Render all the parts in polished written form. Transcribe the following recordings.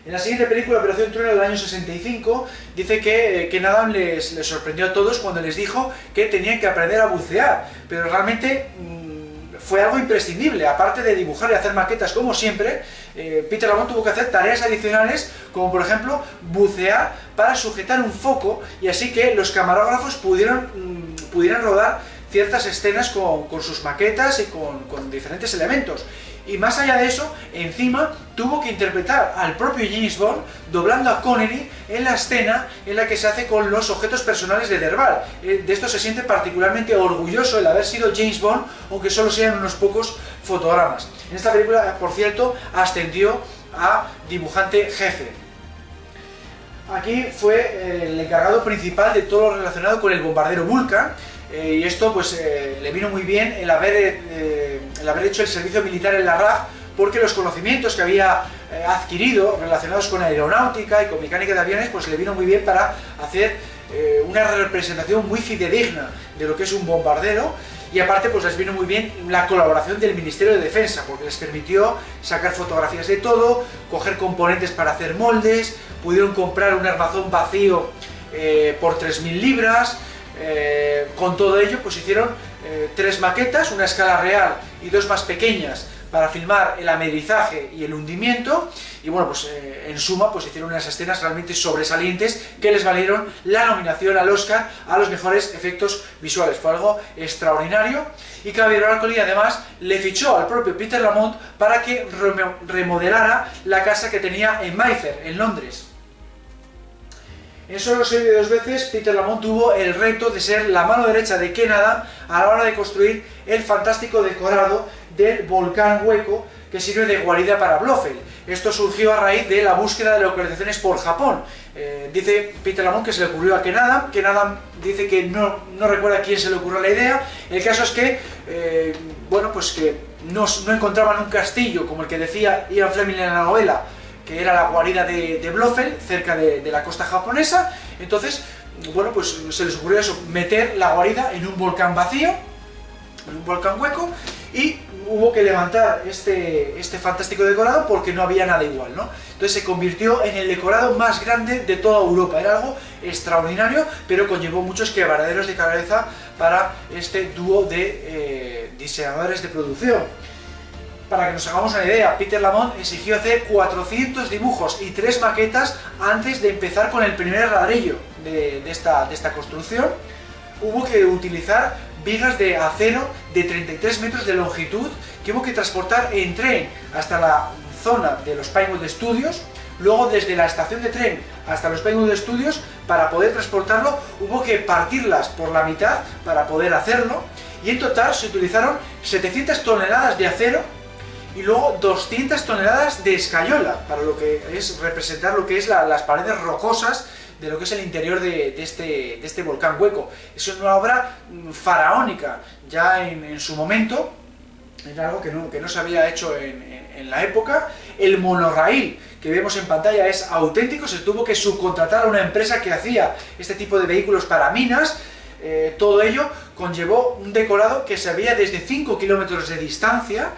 En la siguiente película, Operación Trueno, del año 65, dice que Ken Adam les sorprendió a todos cuando les dijo que tenían que aprender a bucear, pero realmente fue algo imprescindible. Aparte de dibujar y hacer maquetas como siempre, Peter Lamont tuvo que hacer tareas adicionales, como por ejemplo bucear para sujetar un foco, y así que los camarógrafos pudieran rodar ciertas escenas con sus maquetas y con diferentes elementos. Y más allá de eso, encima tuvo que interpretar al propio James Bond doblando a Connery en la escena en la que se hace con los objetos personales de Derval. De esto se siente particularmente orgulloso el haber sido James Bond, aunque solo sean unos pocos fotogramas. En esta película, por cierto, ascendió a dibujante jefe. Aquí fue el encargado principal de todo lo relacionado con el bombardero Vulcan, y esto pues le vino muy bien el haber hecho el servicio militar en la RAF, porque los conocimientos que había adquirido relacionados con aeronáutica y con mecánica de aviones pues le vino muy bien para hacer una representación muy fidedigna de lo que es un bombardero. Y aparte pues les vino muy bien la colaboración del Ministerio de Defensa, porque les permitió sacar fotografías de todo, coger componentes para hacer moldes, pudieron comprar un armazón vacío por 3.000 libras. Con todo ello pues hicieron 3 maquetas, una a escala real y 2 más pequeñas para filmar el amerizaje y el hundimiento, y bueno, pues en suma pues hicieron unas escenas realmente sobresalientes que les valieron la nominación al Oscar a los mejores efectos visuales. Fue algo extraordinario, y Caballero Alcolí además le fichó al propio Peter Lamont para que remodelara la casa que tenía en Mayfair, en Londres. En solo 6 de 2 veces, Peter Lamont tuvo el reto de ser la mano derecha de Ken Adam a la hora de construir el fantástico decorado del volcán hueco que sirve de guarida para Blofeld. Esto surgió a raíz de la búsqueda de localizaciones por Japón. Dice Peter Lamont que se le ocurrió a Ken Adam. Ken Adam dice que no recuerda a quién se le ocurrió la idea. El caso es que, bueno, pues que no encontraban un castillo como el que decía Ian Fleming en la novela, que era la guarida de Blofeld, cerca de la costa japonesa. Entonces, bueno, pues se les ocurrió eso, meter la guarida en un volcán vacío, en un volcán hueco, y hubo que levantar este fantástico decorado porque no había nada igual, ¿no? Entonces se convirtió en el decorado más grande de toda Europa. Era algo extraordinario, pero conllevó muchos quebraderos de cabeza para este dúo de diseñadores de producción. Para que nos hagamos una idea, Peter Lamont exigió hacer 400 dibujos y 3 maquetas antes de empezar con el primer ladrillo de esta construcción. Hubo que utilizar vigas de acero de 33 metros de longitud que hubo que transportar en tren hasta la zona de los Pinewood Studios. Luego, desde la estación de tren hasta los Pinewood Studios, para poder transportarlo hubo que partirlas por la mitad para poder hacerlo, y en total se utilizaron 700 toneladas de acero y luego 200 toneladas de escayola, para lo que es representar lo que es las paredes rocosas de lo que es el interior de este volcán hueco. Es una obra faraónica, ya en su momento, era algo que no se había hecho en la época. El monorraíl que vemos en pantalla es auténtico, se tuvo que subcontratar a una empresa que hacía este tipo de vehículos para minas. Todo ello conllevó un decorado que se veía desde 5 kilómetros de distancia,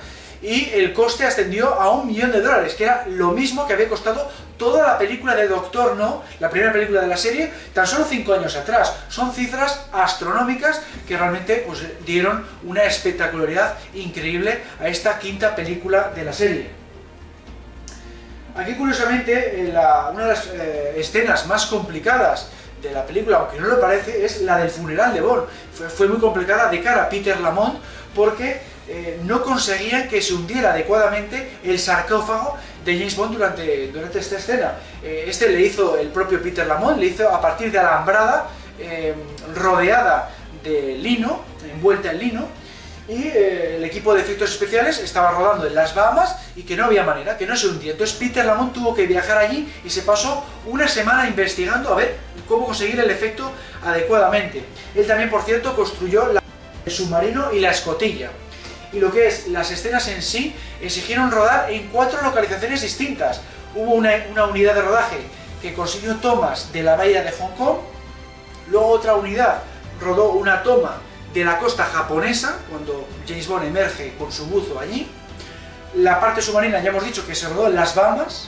y el coste ascendió a $1 millón, que era lo mismo que había costado toda la película de Doctor No, la primera película de la serie, tan solo 5 años atrás. Son cifras astronómicas que realmente pues, dieron una espectacularidad increíble a esta quinta película de la serie. Aquí, curiosamente, una de las escenas más complicadas de la película, aunque no lo parece, es la del funeral de Bond. Fue muy complicada de cara a Peter Lamont, porque no conseguían que se hundiera adecuadamente el sarcófago de James Bond durante esta escena. Este le hizo el propio Peter Lamont, le hizo a partir de alambrada, rodeada de lino, envuelta en lino, y el equipo de efectos especiales estaba rodando en las Bahamas y que no había manera, que no se hundía. Entonces Peter Lamont tuvo que viajar allí y se pasó una semana investigando a ver cómo conseguir el efecto adecuadamente. Él también, por cierto, construyó el submarino y la escotilla. Y lo que es las escenas en sí, exigieron rodar en 4 localizaciones distintas. Hubo una unidad de rodaje que consiguió tomas de la bahía de Hong Kong, luego otra unidad rodó una toma de la costa japonesa, cuando James Bond emerge con su buzo allí. La parte submarina ya hemos dicho que se rodó en las Bahamas,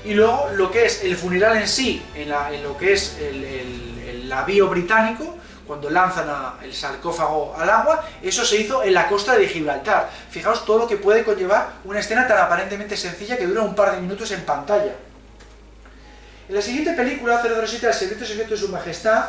y luego lo que es el funeral en sí, en lo que es el navío británico, cuando lanzan el sarcófago al agua, eso se hizo en la costa de Gibraltar. Fijaos todo lo que puede conllevar una escena tan aparentemente sencilla que dura un par de minutos en pantalla. En la siguiente película, 007, El secreto secreto de su majestad,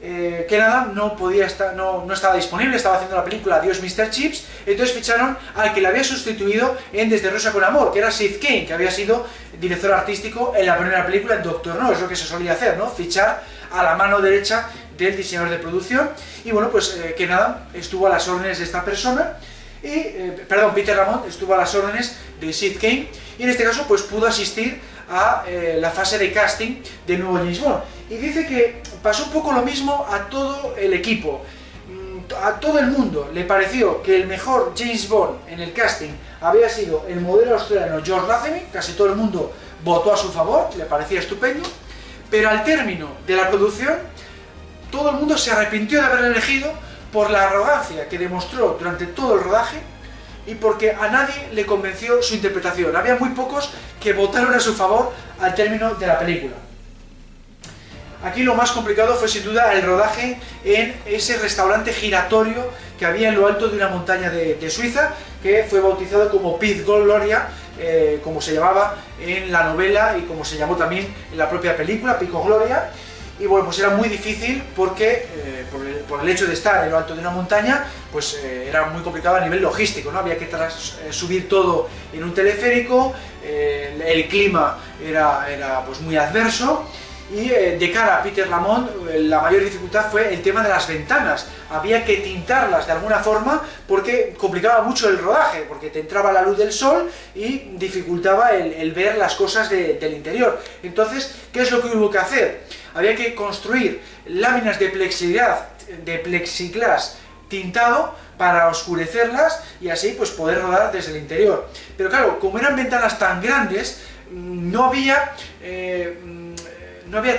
Ken Adam no estaba disponible, estaba haciendo la película Adiós Mr. Chips, entonces ficharon al que le había sustituido en Desde Rosa con Amor, que era Sid Kane, que había sido director artístico en la primera película en Doctor No, es lo que se solía hacer, ¿no? Fichar a la mano derecha del diseñador de producción, y bueno, pues Ken Adam estuvo a las órdenes de esta persona, Peter Lamont estuvo a las órdenes de Sid Kane, y en este caso pues pudo asistir a la fase de casting del nuevo James Bond. Y dice que pasó un poco lo mismo a todo el equipo, a todo el mundo le pareció que el mejor James Bond en el casting había sido el modelo australiano George Lazenby, casi todo el mundo votó a su favor, le parecía estupendo, pero al término de la producción todo el mundo se arrepintió de haberle elegido por la arrogancia que demostró durante todo el rodaje y porque a nadie le convenció su interpretación. Había muy pocos que votaron a su favor al término de la película. Aquí lo más complicado fue sin duda el rodaje en ese restaurante giratorio que había en lo alto de una montaña de Suiza, que fue bautizado como Piz Gloria, como se llamaba en la novela y como se llamó también en la propia película, Pico Gloria. Y bueno, pues era muy difícil porque por el hecho de estar en lo alto de una montaña, pues era muy complicado a nivel logístico, ¿no? Había que subir todo en un teleférico, el clima era pues muy adverso, y de cara a Peter Lamont la mayor dificultad fue el tema de las ventanas. Había que tintarlas de alguna forma porque complicaba mucho el rodaje, porque te entraba la luz del sol y dificultaba el ver las cosas del interior. Entonces, ¿qué es lo que hubo que hacer? Había que construir láminas de plexiglas tintado para oscurecerlas y así pues poder rodar desde el interior. Pero claro, como eran ventanas tan grandes, no había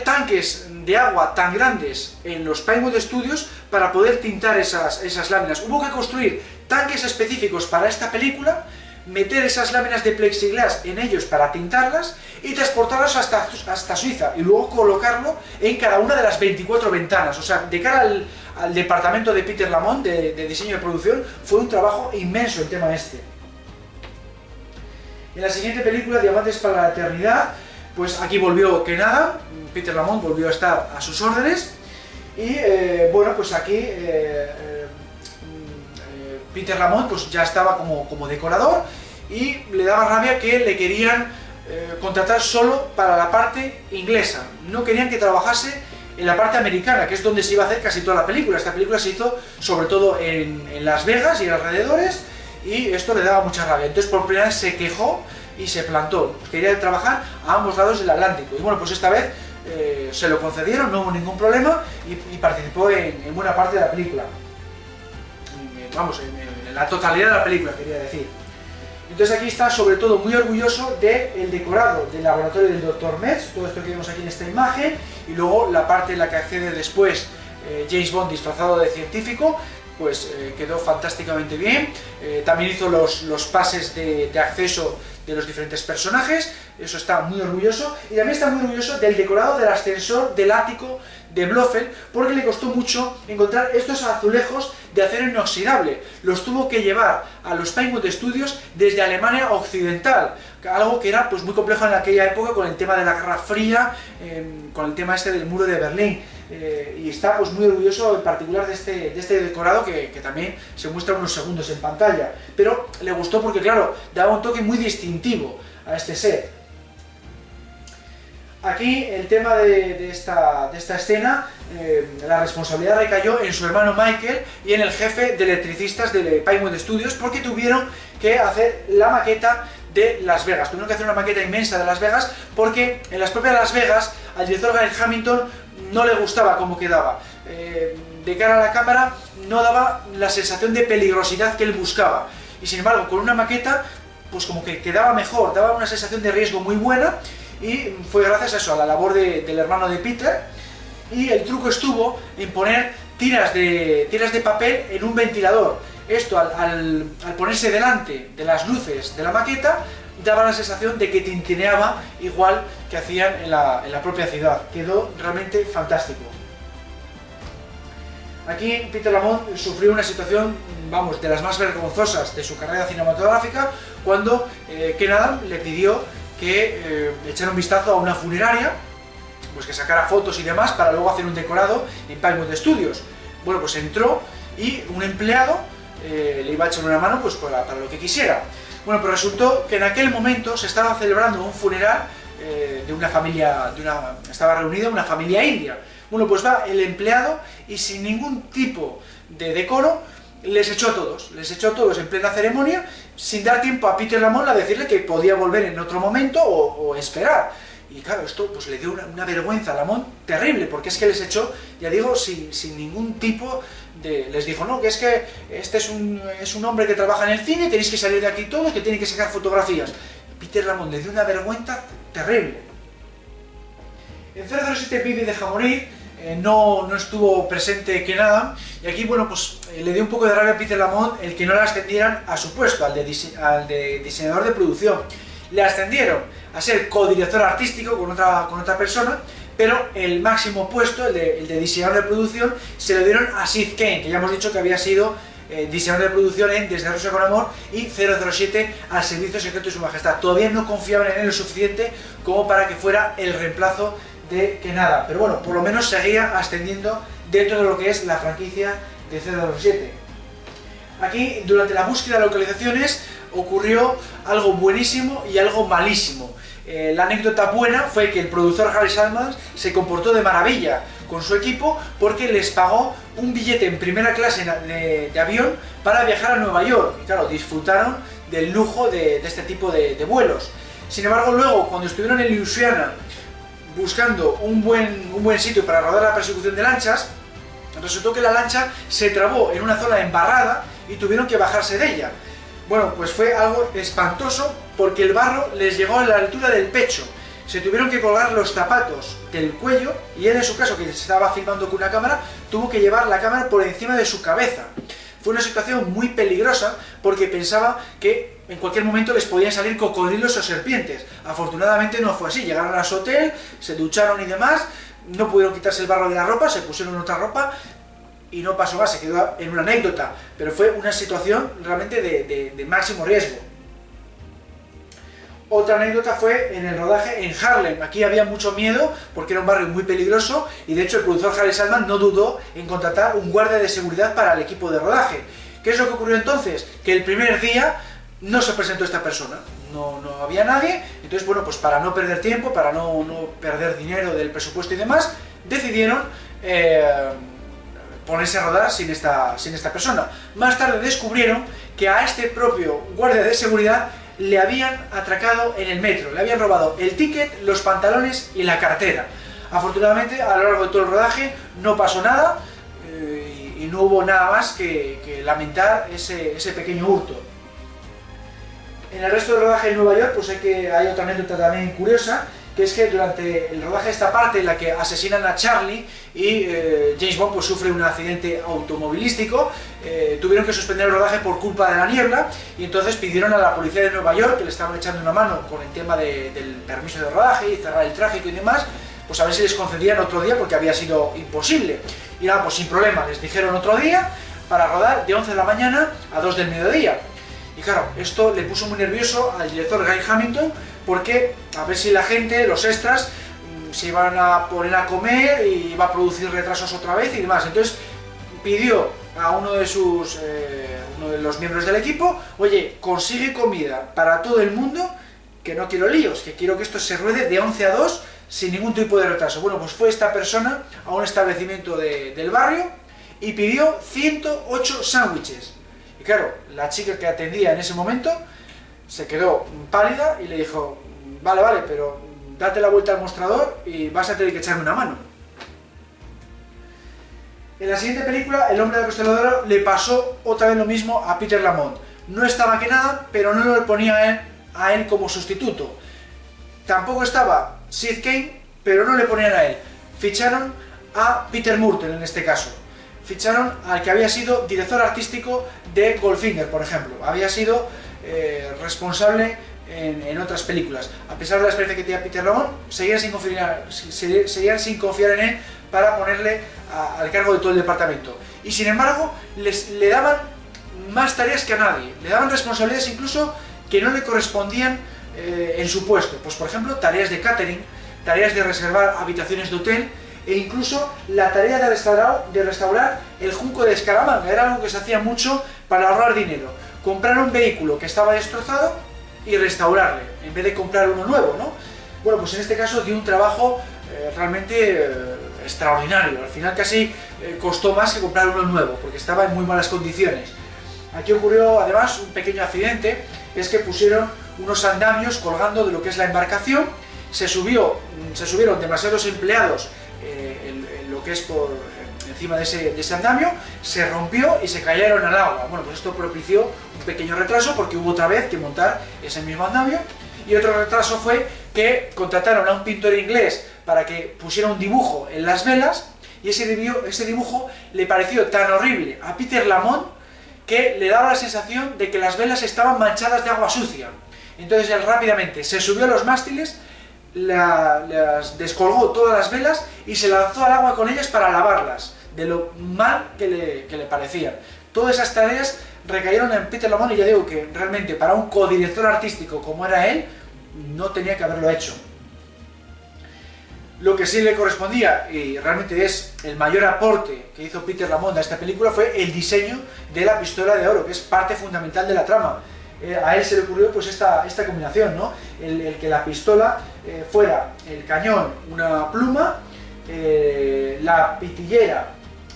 tanques de agua tan grandes en los Pinewood Studios para poder tintar esas láminas. Hubo que construir tanques específicos para esta película, meter esas láminas de plexiglas en ellos para tintarlas y transportarlas hasta Suiza y luego colocarlo en cada una de las 24 ventanas. O sea, de cara al departamento de Peter Lamont de diseño de producción fue un trabajo inmenso el tema este. En la siguiente película, Diamantes para la Eternidad, pues aquí volvió Ken Adam, Peter Lamont volvió a estar a sus órdenes y bueno, pues aquí Peter Lamont pues ya estaba como decorador y le daba rabia que le querían contratar solo para la parte inglesa, no querían que trabajase en la parte americana, que es donde se iba a hacer casi toda la película. Esta película se hizo sobre todo en Las Vegas y alrededores y esto le daba mucha rabia, entonces por primera vez se quejó y se plantó, quería trabajar a ambos lados del Atlántico y bueno, pues esta vez se lo concedieron, no hubo ningún problema y participó en buena parte de la película, vamos, en la totalidad de la película quería decir. Entonces aquí está sobre todo muy orgulloso del decorado del laboratorio del Dr. Metz, todo esto que vemos aquí en esta imagen, y luego la parte en la que accede después James Bond disfrazado de científico, pues quedó fantásticamente bien. También hizo los pases de acceso de los diferentes personajes, eso está muy orgulloso, y también está muy orgulloso del decorado del ascensor del ático de Blofeld, porque le costó mucho encontrar estos azulejos de acero inoxidable, los tuvo que llevar a los Pinewood Studios desde Alemania Occidental, algo que era pues muy complejo en aquella época con el tema de la Guerra Fría, con el tema este del muro de Berlín, y está pues muy orgulloso en particular de este decorado que también se muestra unos segundos en pantalla, pero le gustó porque claro, daba un toque muy distintivo a este set. Aquí el tema de esta escena, la responsabilidad recayó en su hermano Michael y en el jefe de electricistas de Pinewood Studios, porque tuvieron que hacer la maqueta de Las Vegas, tuvieron que hacer una maqueta inmensa de Las Vegas, porque en las propias Las Vegas al director Gareth Hamilton no le gustaba cómo quedaba, de cara a la cámara no daba la sensación de peligrosidad que él buscaba, y sin embargo con una maqueta pues como que quedaba mejor, daba una sensación de riesgo muy buena, y fue gracias a eso, a la labor del hermano de Peter, y el truco estuvo en poner tiras de papel en un ventilador. Esto al ponerse delante de las luces de la maqueta daba la sensación de que tintineaba igual que hacían en la propia ciudad. Quedó realmente fantástico. Aquí Peter Lamont sufrió una situación, vamos, de las más vergonzosas de su carrera cinematográfica, cuando Ken Adam le pidió que echara un vistazo a una funeraria, pues que sacara fotos y demás para luego hacer un decorado en Pinewood Studios. Bueno, pues entró y un empleado le iba a echar una mano pues para lo que quisiera. Bueno, pero resultó que en aquel momento se estaba celebrando un funeral de una familia, estaba reunida una familia india. Bueno, pues va el empleado y sin ningún tipo de decoro les echó a todos en plena ceremonia, sin dar tiempo a Peter Lamont a decirle que podía volver en otro momento o esperar. Y claro, esto pues le dio una vergüenza a Lamont terrible, porque es que les echó, ya digo, sin ningún tipo de... Les dijo, no, que es que este es un hombre que trabaja en el cine, tenéis que salir de aquí todos, que tiene que sacar fotografías. Peter Lamont le dio una vergüenza terrible. En 007 Vive y deja morir no estuvo presente Ken Adam, y aquí, bueno, pues le dio un poco de rabia a Peter Lamont el que no le ascendieran a su puesto, al de diseñador de producción. Le ascendieron a ser codirector artístico con otra persona, pero el máximo puesto, el de diseñador de producción, se lo dieron a Sid Kane, que ya hemos dicho que había sido diseñador de producción en Desde Rusia con Amor y 007 al servicio secreto de su majestad. Todavía no confiaban en él lo suficiente como para que fuera el reemplazo de Ken Adam, pero bueno, por lo menos seguía ascendiendo dentro de lo que es la franquicia de 007. Aquí, durante la búsqueda de localizaciones, ocurrió algo buenísimo y algo malísimo. La anécdota buena fue que el productor Harry Salman se comportó de maravilla con su equipo porque les pagó un billete en primera clase de avión para viajar a Nueva York. Y claro, disfrutaron del lujo de este tipo de vuelos. Sin embargo, luego, cuando estuvieron en Louisiana buscando un buen sitio para rodar la persecución de lanchas, resultó que la lancha se trabó en una zona embarrada y tuvieron que bajarse de ella. Bueno, pues fue algo espantoso porque el barro les llegó a la altura del pecho. Se tuvieron que colgar los zapatos del cuello y él, en su caso, que se estaba filmando con una cámara, tuvo que llevar la cámara por encima de su cabeza. Fue una situación muy peligrosa porque pensaba que en cualquier momento les podían salir cocodrilos o serpientes. Afortunadamente no fue así. Llegaron a su hotel, se ducharon y demás, no pudieron quitarse el barro de la ropa, se pusieron otra ropa y no pasó más, se quedó en una anécdota, pero fue una situación realmente de máximo riesgo. Otra anécdota fue en el rodaje en Harlem. Aquí había mucho miedo porque era un barrio muy peligroso y de hecho el productor Harry Salman no dudó en contratar un guardia de seguridad para el equipo de rodaje. ¿Qué es lo que ocurrió entonces? Que el primer día no se presentó esta persona, no había nadie, entonces bueno, pues para no perder tiempo, para no perder dinero del presupuesto y demás, decidieron ponerse a rodar sin esta persona. Más tarde descubrieron que a este propio guardia de seguridad le habían atracado en el metro, le habían robado el ticket, los pantalones y la cartera. Afortunadamente, a lo largo de todo el rodaje no pasó nada y no hubo nada más que lamentar ese pequeño hurto. En el resto del rodaje en Nueva York, pues hay otra anécdota también curiosa, que es que durante el rodaje de esta parte en la que asesinan a Charlie y James Bond pues sufre un accidente automovilístico, tuvieron que suspender el rodaje por culpa de la niebla y entonces pidieron a la policía de Nueva York, que le estaban echando una mano con el tema del permiso de rodaje y cerrar el tráfico y demás, pues a ver si les concedían otro día porque había sido imposible. Y nada, pues sin problema, les dijeron otro día para rodar de 11 de la mañana a 2 del mediodía. Y claro, esto le puso muy nervioso al director Guy Hamilton porque a ver si la gente, los extras, se iban a poner a comer y iba a producir retrasos otra vez y demás. Entonces pidió a uno de los miembros del equipo, oye, consigue comida para todo el mundo, que no quiero líos, que quiero que esto se ruede de 11 a 2 sin ningún tipo de retraso. Bueno, pues fue esta persona a un establecimiento del barrio y pidió 108 sándwiches. Y claro, la chica que atendía en ese momento se quedó pálida y le dijo, vale, pero date la vuelta al mostrador y vas a tener que echarme una mano. En la siguiente película, El hombre de la pistola de oro, le pasó otra vez lo mismo a Peter Lamont. No estaba Ken Adam, pero no lo ponía a él como sustituto. Tampoco estaba Sid Kane, pero no le ponían a él. Ficharon a Peter Murton en este caso. Ficharon al que había sido director artístico de Goldfinger, por ejemplo. Había sido responsable en otras películas. A pesar de la experiencia que tenía Peter Lamont, seguían sin confiar en él para ponerle al cargo de todo el departamento. Y sin embargo, le daban más tareas que a nadie, le daban responsabilidades incluso que no le correspondían en su puesto. Pues por ejemplo, tareas de catering, tareas de reservar habitaciones de hotel, e incluso la tarea de restaurar el junco de Escaramanga. Era algo que se hacía mucho para ahorrar dinero. Comprar un vehículo que estaba destrozado y restaurarle, en vez de comprar uno nuevo, ¿no? Bueno, pues en este caso dio un trabajo realmente extraordinario. Al final casi costó más que comprar uno nuevo, porque estaba en muy malas condiciones. Aquí ocurrió además un pequeño accidente, es que pusieron unos andamios colgando de lo que es la embarcación, se subieron demasiados empleados en lo que es por encima de ese andamio, se rompió y se cayeron al agua. Bueno, pues esto propició un pequeño retraso porque hubo otra vez que montar ese mismo andamio, y otro retraso fue que contrataron a un pintor inglés para que pusiera un dibujo en las velas, y ese dibujo le pareció tan horrible a Peter Lamont que le daba la sensación de que las velas estaban manchadas de agua sucia. Entonces él rápidamente se subió a los mástiles, las descolgó todas las velas y se lanzó al agua con ellas para lavarlas, de lo mal que le parecían. Todas esas tareas recayeron en Peter Lamont, y ya digo que realmente para un codirector artístico como era él, no tenía que haberlo hecho. Lo que sí le correspondía, y realmente es el mayor aporte que hizo Peter Lamont a esta película, fue el diseño de la pistola de oro, que es parte fundamental de la trama. A él se le ocurrió pues esta combinación, ¿no? El que la pistola fuera el cañón una pluma, la pitillera,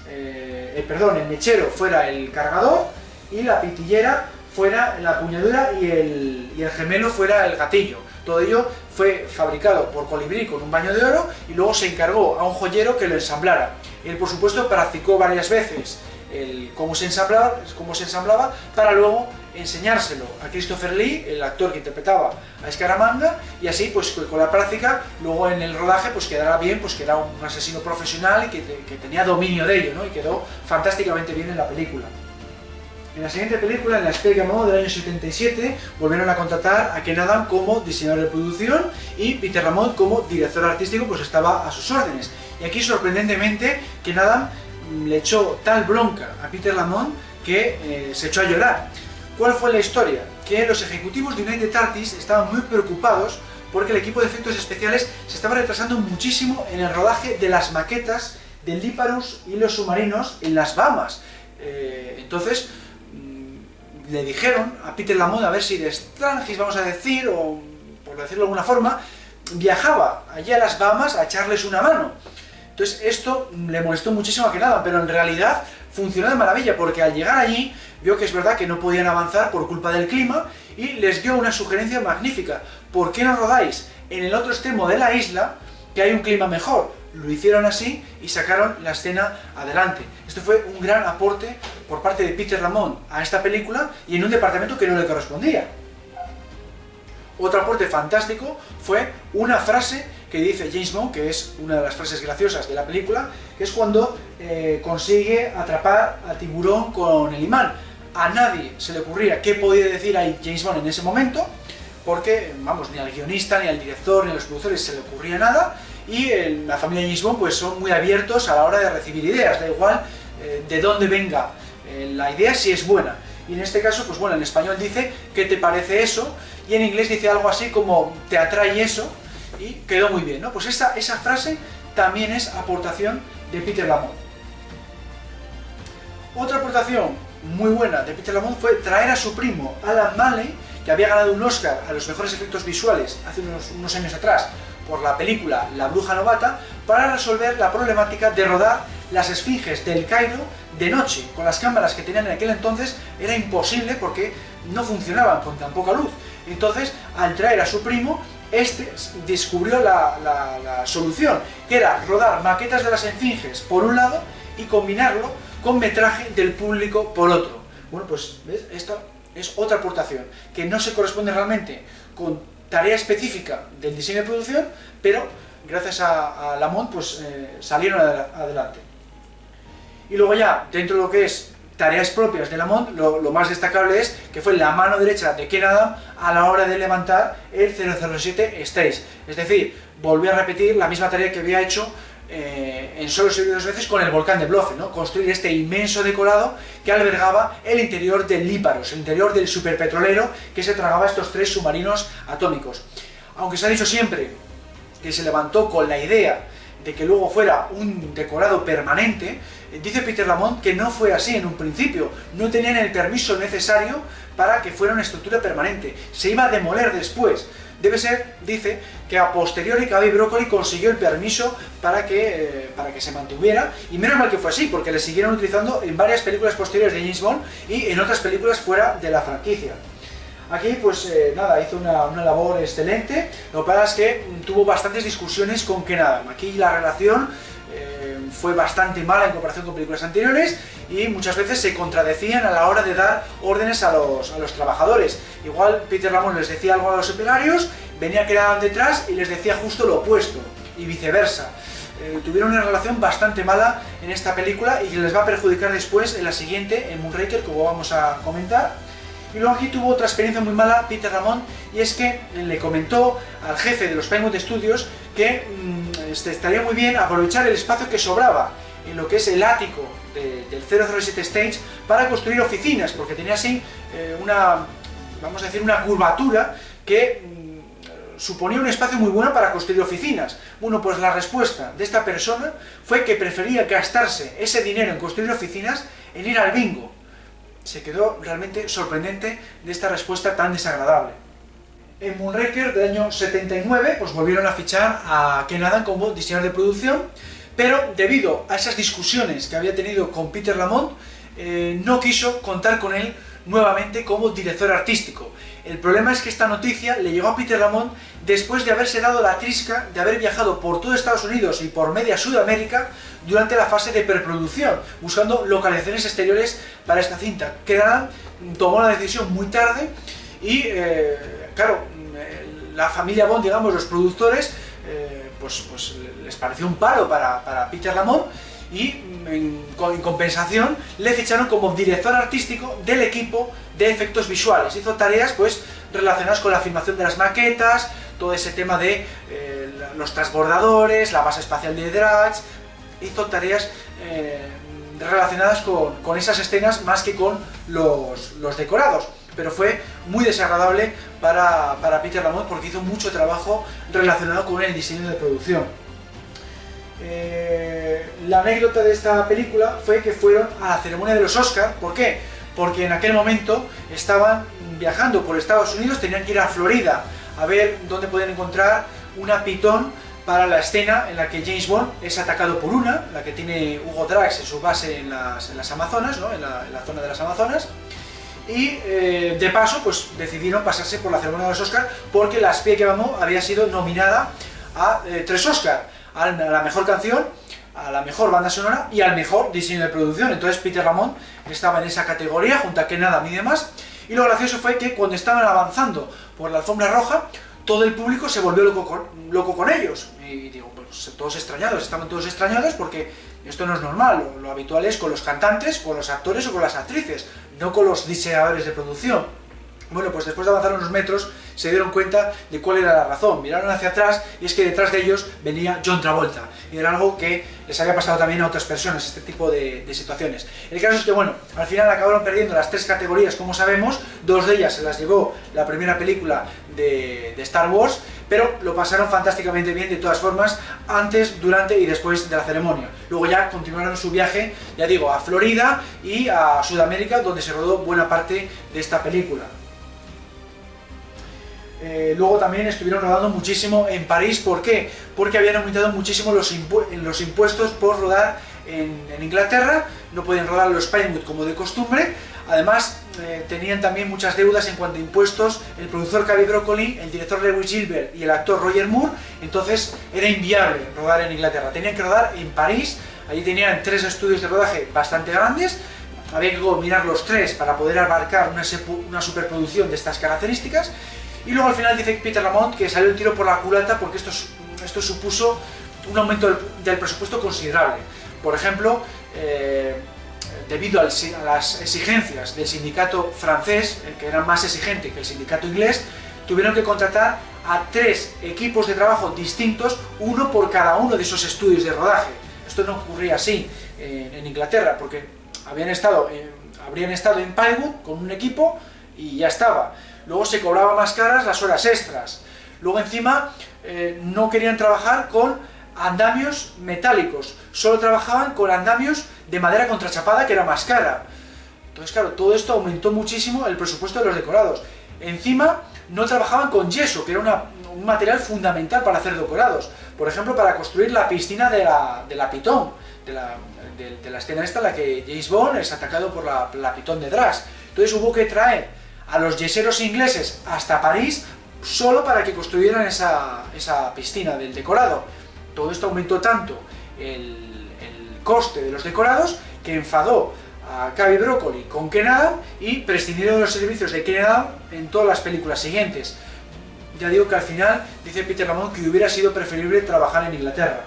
el mechero fuera el cargador, y la pitillera fuera la empuñadura, y el gemelo fuera el gatillo. Todo ello fue fabricado por Colibrí con un baño de oro, y luego se encargó a un joyero que lo ensamblara. Él, por supuesto, practicó varias veces cómo se ensamblaba, para luego enseñárselo a Christopher Lee, el actor que interpretaba a Escaramanga, y así pues con la práctica luego en el rodaje pues quedará bien, pues que era un asesino profesional y que tenía dominio de ello, ¿no? Y quedó fantásticamente bien en la película. En la siguiente película, en La Espía que amó, del año 77, volvieron a contratar a Ken Adam como diseñador de producción, y Peter Lamont como director artístico pues estaba a sus órdenes. Y aquí, sorprendentemente, Ken Adam le echó tal bronca a Peter Lamont que se echó a llorar. ¿Cuál fue la historia? Que los ejecutivos de United Artists estaban muy preocupados porque el equipo de efectos especiales se estaba retrasando muchísimo en el rodaje de las maquetas del Icarus y los submarinos en las Bahamas. Entonces le dijeron a Peter Lamont a ver si de Strangis, vamos a decir, o por decirlo de alguna forma, viajaba allí a las Bahamas a echarles una mano. Entonces esto le molestó muchísimo a Ken Adam, pero en realidad funcionó de maravilla, porque al llegar allí vio que es verdad que no podían avanzar por culpa del clima, y les dio una sugerencia magnífica: ¿por qué no rodáis en el otro extremo de la isla, que hay un clima mejor? Lo hicieron así y sacaron la escena adelante. Esto fue un gran aporte por parte de Peter Lamont a esta película, y en un departamento que no le correspondía. Otro aporte fantástico fue una frase que dice James Bond, que es una de las frases graciosas de la película, que es cuando consigue atrapar al tiburón con el imán. A nadie se le ocurría qué podía decir ahí James Bond en ese momento, porque, vamos, ni al guionista, ni al director, ni a los productores se le ocurría nada, y la familia James Bond pues son muy abiertos a la hora de recibir ideas, da igual de dónde venga la idea, si es buena. Y en este caso, pues bueno, en español dice ¿qué te parece eso? Y en inglés dice algo así como ¿te atrae eso? Y quedó muy bien, ¿no? Pues esa frase también es aportación de Peter Lamont. Otra aportación muy buena de Peter Lamont fue traer a su primo Alan Manley, que había ganado un Oscar a los mejores efectos visuales hace unos años atrás por la película La Bruja Novata, para resolver la problemática de rodar las esfinges del Cairo de noche. Con las cámaras que tenían en aquel entonces era imposible, porque no funcionaban con tan poca luz. Entonces, al traer a su primo, este descubrió la solución, que era rodar maquetas de las esfinges por un lado y combinarlo con metraje del público por otro. Bueno, pues ¿ves? Esta es otra aportación, que no se corresponde realmente con tarea específica del diseño de producción, pero gracias a Lamont pues salieron adelante. Y luego ya, dentro de lo que es tareas propias de Lamont, lo más destacable es que fue la mano derecha de Ken Adam a la hora de levantar el 007 Stage. Es decir, volvió a repetir la misma tarea que había hecho en Solo se vive dos veces con el volcán de Blofeld, ¿no? Construir este inmenso decorado que albergaba el interior del Líparos, el interior del superpetrolero que se tragaba estos 3 submarinos atómicos. Aunque se ha dicho siempre que se levantó con la idea de que luego fuera un decorado permanente, dice Peter Lamont que no fue así en un principio, no tenían el permiso necesario para que fuera una estructura permanente, se iba a demoler después. Debe ser, dice, que a posteriori Cabe Broccoli consiguió el permiso para que se mantuviera, y menos mal que fue así, porque le siguieron utilizando en varias películas posteriores de James Bond y en otras películas fuera de la franquicia. Aquí, pues nada, hizo una labor excelente. Lo que pasa es que tuvo bastantes discusiones con Ken Adam. Aquí la relación fue bastante mala en comparación con películas anteriores y muchas veces se contradecían a la hora de dar órdenes a los trabajadores. Igual Peter Lamont les decía algo a los operarios, venía Ken Adam detrás y les decía justo lo opuesto, y viceversa. Tuvieron una relación bastante mala en esta película y les va a perjudicar después en la siguiente, en Moonraker, como vamos a comentar. Y luego aquí tuvo otra experiencia muy mala Peter Lamont, y es que le comentó al jefe de los Pinewood Studios que estaría muy bien aprovechar el espacio que sobraba en lo que es el ático del 007 Stage para construir oficinas, porque tenía así vamos a decir, una curvatura que suponía un espacio muy bueno para construir oficinas. Bueno, pues la respuesta de esta persona fue que prefería gastarse ese dinero en construir oficinas en ir al bingo. Se quedó realmente sorprendente de esta respuesta tan desagradable. En Moonraker del año 79, pues volvieron a fichar a Ken Adam como diseñador de producción, pero debido a esas discusiones que había tenido con Peter Lamont, no quiso contar con él nuevamente como director artístico. El problema es que esta noticia le llegó a Peter Lamont después de haberse dado la trisca de haber viajado por todo Estados Unidos y por media Sudamérica durante la fase de preproducción, buscando localizaciones exteriores para esta cinta. Ken Adam tomó la decisión muy tarde y, claro, la familia Bond, digamos, los productores, pues les pareció un palo para Peter Lamont, y en compensación le ficharon como director artístico del equipo de efectos visuales. Hizo tareas pues relacionadas con la filmación de las maquetas, todo ese tema de los transbordadores, la base espacial de Drax. Hizo tareas relacionadas con esas escenas más que con los decorados, pero fue muy desagradable para Peter Lamont porque hizo mucho trabajo relacionado con el diseño de producción. La anécdota de esta película fue que fueron a la ceremonia de los Oscar. ¿Por qué? Porque en aquel momento estaban viajando por Estados Unidos, tenían que ir a Florida a ver dónde podían encontrar una pitón para la escena en la que James Bond es atacado por la que tiene Hugo Drax en su base en las Amazonas, ¿no? en la zona de las Amazonas. Y de paso pues decidieron pasarse por la ceremonia de los Oscar porque La espía que amó había sido nominada a 3 Oscar, a la mejor canción, a la mejor banda sonora y al mejor diseño de producción. Entonces Peter Lamont estaba en esa categoría junto a Ken Adam y demás. Y lo gracioso fue que cuando estaban avanzando por la alfombra roja, todo el público se volvió loco con ellos. Y digo, pues todos extrañados, estaban todos extrañados porque esto no es normal. Lo habitual es con los cantantes, con los actores o con las actrices, no con los diseñadores de producción. Bueno, pues después de avanzar unos metros se dieron cuenta de cuál era la razón. Miraron hacia atrás y es que detrás de ellos venía John Travolta. Y era algo que les había pasado también a otras personas, este tipo de situaciones. El caso es que, bueno, al final acabaron perdiendo las 3 categorías, como sabemos. 2 de ellas se las llevó la primera película de Star Wars, pero lo pasaron fantásticamente bien de todas formas, antes, durante y después de la ceremonia. Luego ya continuaron su viaje, ya digo, a Florida y a Sudamérica, donde se rodó buena parte de esta película. Luego también estuvieron rodando muchísimo en París. ¿Por qué? Porque habían aumentado muchísimo los impuestos por rodar en Inglaterra. No podían rodar los Pinewood como de costumbre. Además, tenían también muchas deudas en cuanto a impuestos el productor Cabe Broccoli, el director Lewis Gilbert y el actor Roger Moore. Entonces era inviable rodar en Inglaterra, tenían que rodar en París. Allí tenían 3 estudios de rodaje bastante grandes. Había que combinar los 3 para poder abarcar una superproducción de estas características. Y luego al final dice Peter Lamont que salió el tiro por la culata porque esto supuso un aumento del presupuesto considerable. Por ejemplo, debido a las exigencias del sindicato francés, que eran más exigentes que el sindicato inglés, tuvieron que contratar a 3 equipos de trabajo distintos, uno por cada uno de esos estudios de rodaje. Esto no ocurría así en Inglaterra, porque habrían estado en Pinewood con un equipo y ya estaba. Luego se cobraban más caras las horas extras. Luego encima no querían trabajar con andamios metálicos, solo trabajaban con andamios de madera contrachapada, que era más cara. Entonces claro, todo esto aumentó muchísimo el presupuesto de los decorados. Encima no trabajaban con yeso, que era un material fundamental para hacer decorados. Por ejemplo, para construir la piscina de la Python, de la escena esta en la que James Bond es atacado por la Python de Drax. Entonces hubo que traer a los yeseros ingleses hasta París solo para que construyeran esa piscina del decorado. Todo esto aumentó tanto el coste de los decorados que enfadó a Cubby Broccoli con Ken Adam y prescindieron de los servicios de Ken Adam en todas las películas siguientes. Ya digo que al final dice Peter Lamont que hubiera sido preferible trabajar en Inglaterra.